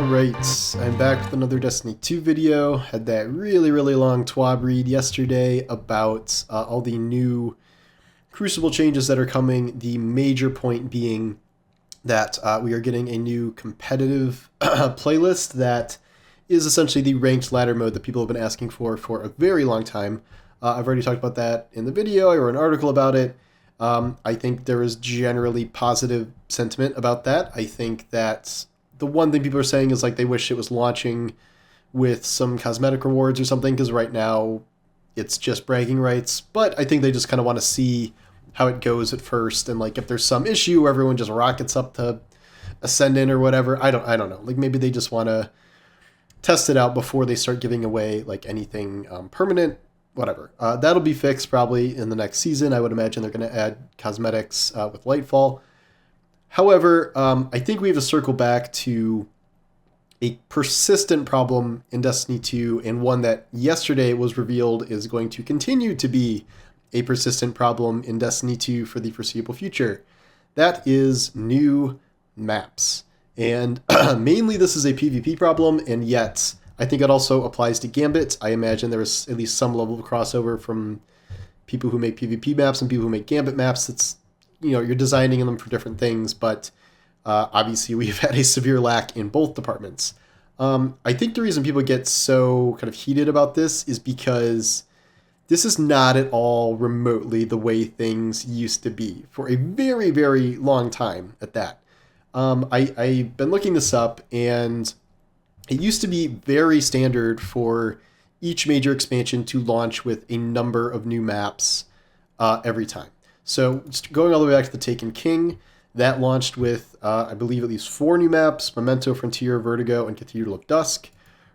Alright, I'm back with another Destiny 2 video. Had that really long TWAB read yesterday about all the new Crucible changes that are coming. The major point being that we are getting a new competitive playlist that is essentially the ranked ladder mode that people have been asking for a very long time. I've already talked about that in the video. I wrote an article about it. I think there is generally positive sentiment about that. I think that the one thing people are saying is like they wish it was launching with some cosmetic rewards or something, because right now it's just bragging rights. But I think they just kind of want to see how it goes at first, and like if there's some issue where everyone just rockets up to Ascendant or whatever. I don't know. Like maybe they just want to test it out before they start giving away like anything permanent. Whatever. That'll be fixed probably in the next season. I would imagine they're going to add cosmetics with Lightfall. However, I think we have to circle back to a persistent problem in Destiny 2, and one that yesterday was revealed is going to continue to be a persistent problem in Destiny 2 for the foreseeable future. That is new maps. And mainly this is a PvP problem, and yet I think it also applies to Gambit. I imagine there is at least some level of crossover from people who make PvP maps and people who make Gambit maps. It's, you know, you're designing them for different things, but obviously we've had a severe lack in both departments. I think the reason people get so kind of heated about this is because this is not at all remotely the way things used to be for a very long time at that. I've been looking this up, and it used to be very standard for each major expansion to launch with a number of new maps every time. So going all the way back to the Taken King, that launched with, I believe, at least 4 new maps: Memento, Frontier, Vertigo, and Cathedral of Dusk.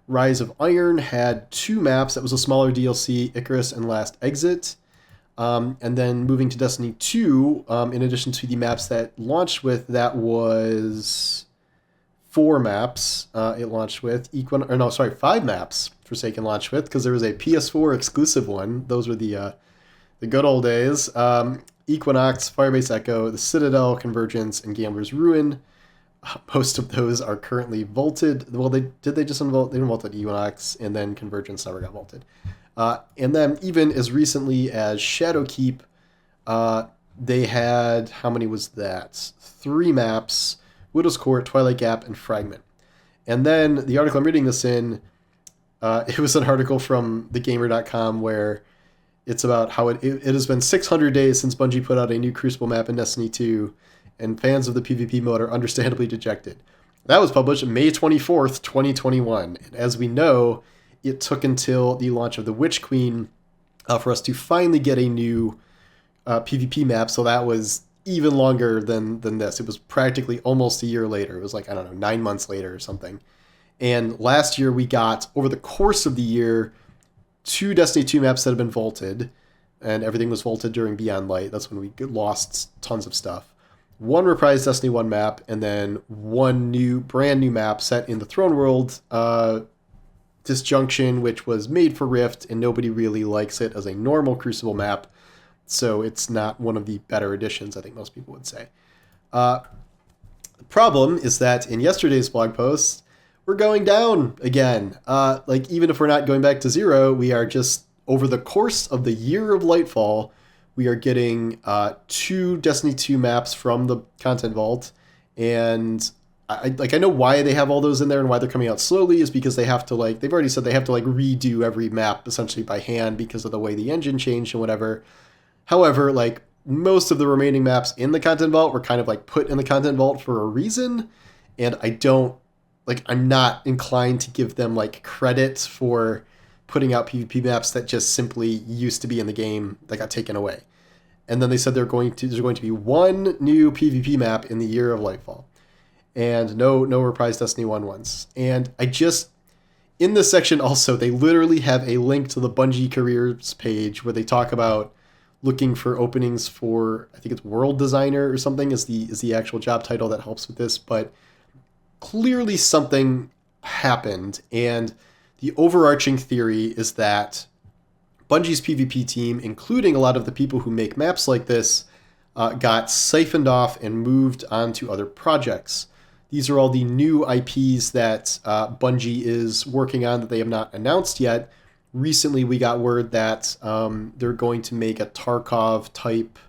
Rise of Iron had 2 maps. That was a smaller DLC, Icarus and Last Exit. And then moving to Destiny 2, in addition to the maps that launched with, that was 4 maps it launched with. 5 maps Forsaken launched with, because there was a PS4 exclusive one. Those were the good old days. Equinox, Firebase Echo, the Citadel, Convergence, and Gambler's Ruin. Most of those are currently vaulted. Well, they just unvault? They vaulted Equinox, and then Convergence never got vaulted. And then even as recently as Shadowkeep, they had, how many was that? 3 maps: Widow's Court, Twilight Gap, and Fragment. And then the article I'm reading this in, it was an article from thegamer.com where it's about how it has been 600 days since Bungie put out a new Crucible map in Destiny 2, and fans of the PvP mode are understandably dejected. That was published May 24th, 2021. And as we know, it took until the launch of the Witch Queen for us to finally get a new PvP map, so that was even longer than this. It was practically almost a year later. It was like, I don't know, 9 months later or something. And last year we got, over the course of the year, 2 Destiny 2 maps that have been vaulted, and everything was vaulted during Beyond Light. That's when we lost tons of stuff. 1 reprised Destiny 1 map, and then 1 brand new map set in the Throne World Disjunction, which was made for Rift, and nobody really likes it as a normal Crucible map. So it's not one of the better additions, I think most people would say. The problem is that in yesterday's blog post, we're going down again. Like, even if we're not going back to 0, we are just, over the course of the year of Lightfall, we are getting 2 Destiny 2 maps from the Content Vault. And I know why they have all those in there and why they're coming out slowly is because they have to, like, they've already said they have to like redo every map essentially by hand because of the way the engine changed and whatever. However, like, most of the remaining maps in the Content Vault were kind of like put in the Content Vault for a reason, and I'm not inclined to give them like credit for putting out PvP maps that just simply used to be in the game that got taken away. And then they said there's going to be 1 new PvP map in the year of Lightfall, and no reprised Destiny 1 ones. And in this section also, they literally have a link to the Bungie careers page where they talk about looking for openings for, I think it's World Designer or something is the actual job title that helps with this. But clearly something happened, and the overarching theory is that Bungie's PvP team, including a lot of the people who make maps like this, got siphoned off and moved on to other projects. these are all the new IPs that Bungie is working on that they have not announced yet. Recently, we got word that they're going to make a Tarkov type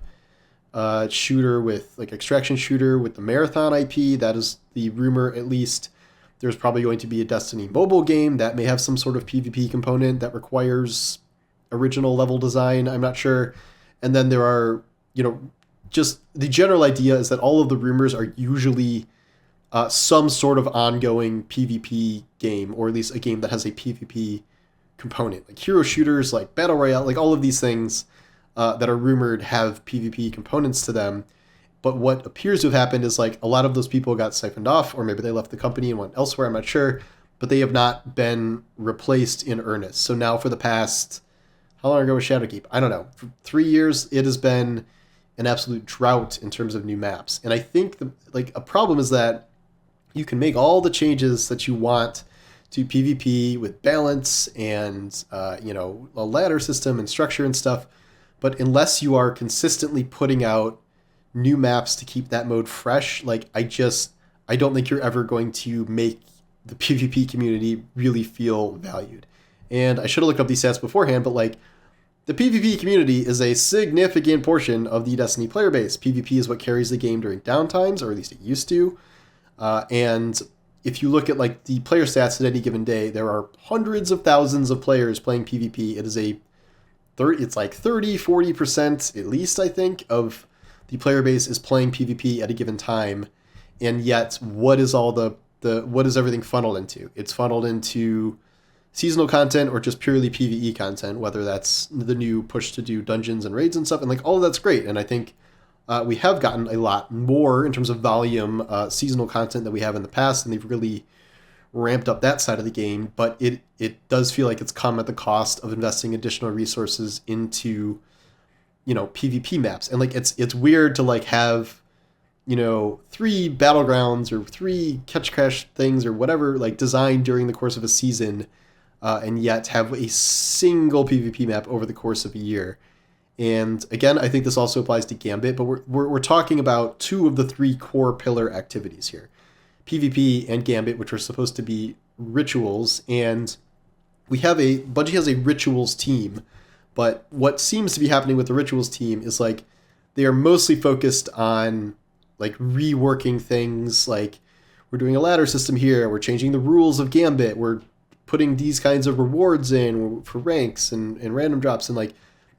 shooter with like extraction shooter with the Marathon IP. That is the rumor, at least. There's probably going to be a Destiny mobile game that may have some sort of PvP component that requires original level design. I'm not sure. And then there are, just the general idea is that all of the rumors are usually some sort of ongoing PvP game, or at least a game that has a PvP component, like hero shooters, like Battle Royale, like all of these things that are rumored have PvP components to them. But what appears to have happened is like a lot of those people got siphoned off, or maybe they left the company and went elsewhere, I'm not sure, but they have not been replaced in earnest. So now for the past, how long ago was Shadowkeep? I don't know. For 3 years, it has been an absolute drought in terms of new maps. And I think a problem is that you can make all the changes that you want to PvP with balance and, a ladder system and structure and stuff. But unless you are consistently putting out new maps to keep that mode fresh, I don't think you're ever going to make the PvP community really feel valued. And I should have looked up these stats beforehand, but the PvP community is a significant portion of the Destiny player base. PvP is what carries the game during downtimes, or at least it used to. And if you look at the player stats at any given day, there are hundreds of thousands of players playing PvP. It is it's 30-40% at least, I think, of the player base is playing PvP at a given time. And yet, what is what is everything funneled into? It's funneled into seasonal content or just purely PvE content, whether that's the new push to do dungeons and raids and stuff. And all of that's great. And I think we have gotten a lot more in terms of volume seasonal content than we have in the past, and they've really ramped up that side of the game. But it does feel like it's come at the cost of investing additional resources into PvP maps. And it's weird to have 3 battlegrounds or 3 catch crash things or whatever designed during the course of a season, and yet have a single PvP map over the course of a year. And again, I think this also applies to Gambit, but we're talking about 2 of the 3 core pillar activities here, PvP and Gambit, which are supposed to be rituals. And Bungie has a rituals team, but what seems to be happening with the rituals team is they are mostly focused on reworking things. We're doing a ladder system here, we're changing the rules of Gambit, we're putting these kinds of rewards in for ranks and random drops, and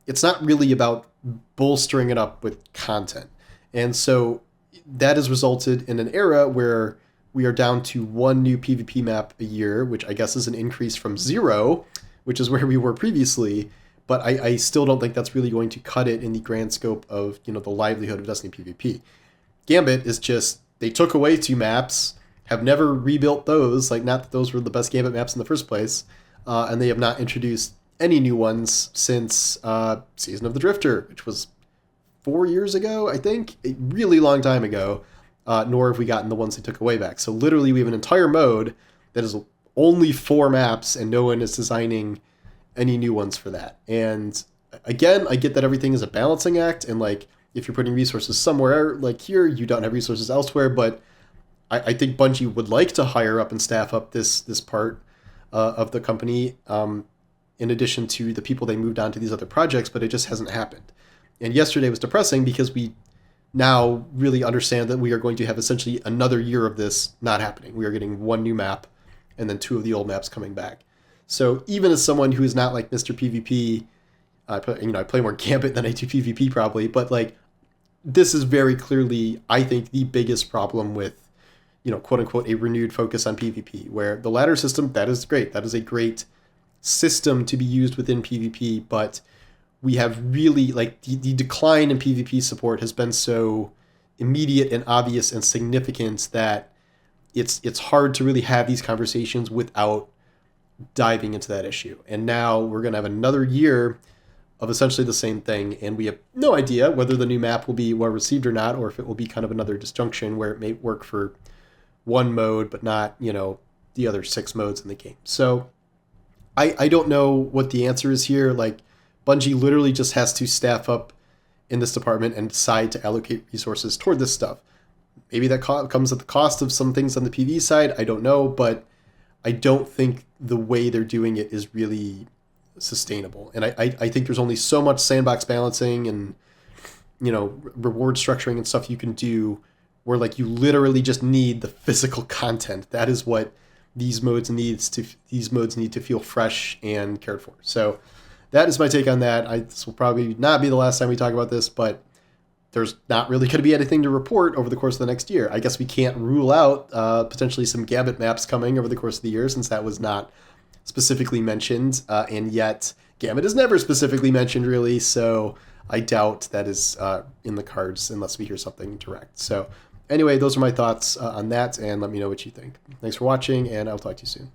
it's not really about bolstering it up with content. And so that has resulted in an era where we are down to 1 new PvP map a year, which I guess is an increase from 0, which is where we were previously. But I still don't think that's really going to cut it in the grand scope of the livelihood of Destiny PvP. Gambit is just, they took away 2 maps, have never rebuilt those, not that those were the best Gambit maps in the first place, and they have not introduced any new ones since Season of the Drifter, which was 4 years ago, I think, a really long time ago, nor have we gotten the ones they took away back. So literally we have an entire mode that is only 4 maps, and no one is designing any new ones for that. And again, I get that everything is a balancing act, and if you're putting resources somewhere here, you don't have resources elsewhere, but I think Bungie would like to hire up and staff up this part of the company, in addition to the people they moved on to these other projects, but it just hasn't happened. And yesterday was depressing because we now really understand that we are going to have essentially another year of this not happening. We are getting 1 new map and then 2 of the old maps coming back. So even as someone who is not Mr. PvP, I play more Gambit than I do PvP probably, but this is very clearly, I think, the biggest problem with, quote unquote, a renewed focus on PvP, where the ladder system, that is great. That is a great system to be used within PvP, but we have really, the decline in PvP support has been so immediate and obvious and significant that it's hard to really have these conversations without diving into that issue. And now we're going to have another year of essentially the same thing, and we have no idea whether the new map will be well received or not, or if it will be kind of another disjunction where it may work for 1 mode but not the other 6 modes in the game. So I don't know what the answer is here. Bungie literally just has to staff up in this department and decide to allocate resources toward this stuff. Maybe that comes at the cost of some things on the PV side. I don't know, but I don't think the way they're doing it is really sustainable. And I think there's only so much sandbox balancing and, you know, reward structuring and stuff you can do where like you literally just need the physical content. That is what these modes need to feel fresh and cared for. So that is my take on that. This will probably not be the last time we talk about this, but there's not really going to be anything to report over the course of the next year. I guess we can't rule out potentially some Gambit maps coming over the course of the year, since that was not specifically mentioned, and yet Gambit is never specifically mentioned really, so I doubt that is in the cards unless we hear something direct. So anyway, those are my thoughts on that, and let me know what you think. Thanks for watching, and I'll talk to you soon.